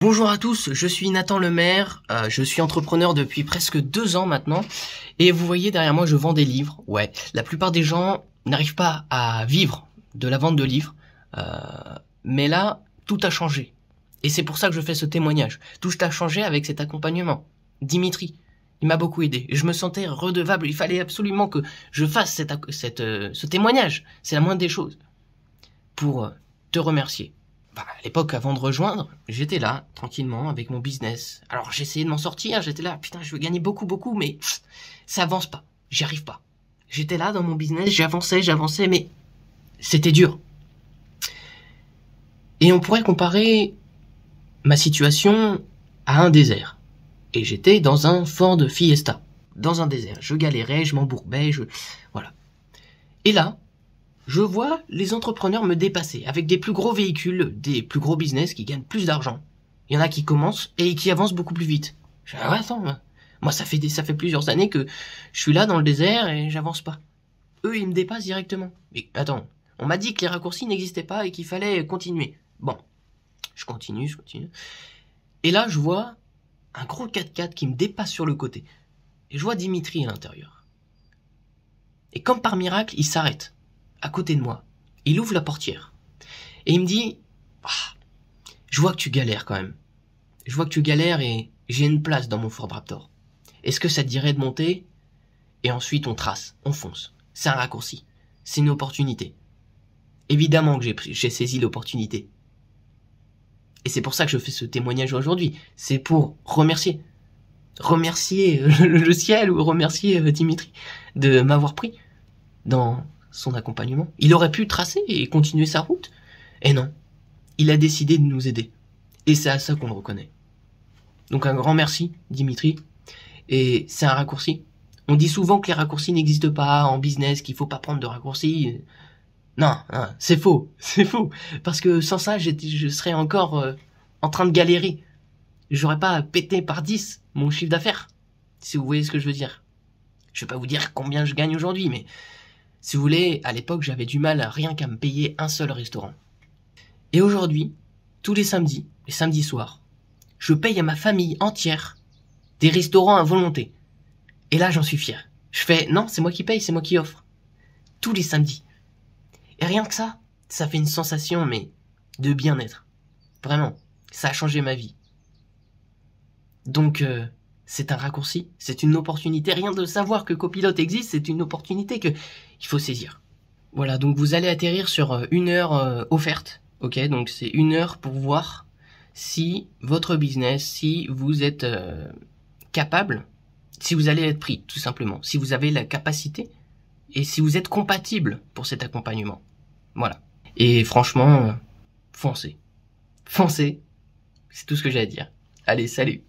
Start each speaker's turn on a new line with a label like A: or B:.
A: Bonjour à tous, je suis Nathan Lemaire, je suis entrepreneur depuis presque 2 ans maintenant, et vous voyez derrière moi je vends des livres. Ouais, la plupart des gens n'arrivent pas à vivre de la vente de livres, mais là tout a changé. Et c'est pour ça que je fais ce témoignage. Tout a changé avec cet accompagnement. Dimitri, il m'a beaucoup aidé, et je me sentais redevable, il fallait absolument que je fasse ce témoignage, c'est la moindre des choses, pour te remercier. À l'époque, avant de rejoindre, j'étais là, tranquillement, avec mon business. Alors, j'essayais de m'en sortir, j'étais là, putain, je veux gagner beaucoup, mais ça avance pas, j'y arrive pas. J'étais là dans mon business, j'avançais, mais c'était dur. Et on pourrait comparer ma situation à un désert. Et j'étais dans un Ford Fiesta, dans un désert. Je galérais, je m'embourbais, voilà. Et là, je vois les entrepreneurs me dépasser avec des plus gros véhicules, des plus gros business qui gagnent plus d'argent. Il y en a qui commencent et qui avancent beaucoup plus vite. Je dis, ah, attends, moi ça fait plusieurs années que je suis là dans le désert et j'avance pas. Eux, ils me dépassent directement. Mais attends, on m'a dit que les raccourcis n'existaient pas et qu'il fallait continuer. Bon, je continue. Et là, je vois un gros 4x4 qui me dépasse sur le côté. Et je vois Dimitri à l'intérieur. Et comme par miracle, il s'arrête à côté de moi. Il ouvre la portière. Et il me dit, je vois que tu galères quand même. Je vois que tu galères et j'ai une place dans mon Ford Raptor. Est-ce que ça te dirait de monter? Et ensuite on trace, on fonce. C'est un raccourci. C'est une opportunité. Évidemment que j'ai saisi l'opportunité. Et c'est pour ça que je fais ce témoignage aujourd'hui. C'est pour remercier. Remercier le ciel ou remercier Dimitri de m'avoir pris dans son accompagnement. Il aurait pu tracer et continuer sa route. Et non, il a décidé de nous aider. Et c'est à ça qu'on le reconnaît. Donc un grand merci, Dimitri. Et c'est un raccourci. On dit souvent que les raccourcis n'existent pas en business, qu'il faut pas prendre de raccourcis. Non, c'est faux. C'est faux. Parce que sans ça, je serais encore en train de galérer. J'aurais pas pété par 10 mon chiffre d'affaires. Si vous voyez ce que je veux dire. Je vais pas vous dire combien je gagne aujourd'hui, mais si vous voulez, à l'époque, j'avais du mal rien qu'à me payer un seul restaurant. Et aujourd'hui, tous les samedis soirs, je paye à ma famille entière des restaurants à volonté. Et là, j'en suis fier. Je fais, non, c'est moi qui paye, c'est moi qui offre. Tous les samedis. Et rien que ça fait une sensation, mais de bien-être. Vraiment, ça a changé ma vie. Donc, c'est un raccourci, c'est une opportunité. Rien de savoir que Copilote existe, c'est une opportunité que il faut saisir. Voilà, donc vous allez atterrir sur 1 heure offerte. Ok, donc c'est 1 heure pour voir si votre business, si vous êtes capable, si vous allez être pris, tout simplement. Si vous avez la capacité et si vous êtes compatible pour cet accompagnement. Voilà. Et franchement, foncez. Foncez. C'est tout ce que j'ai à dire. Allez, salut.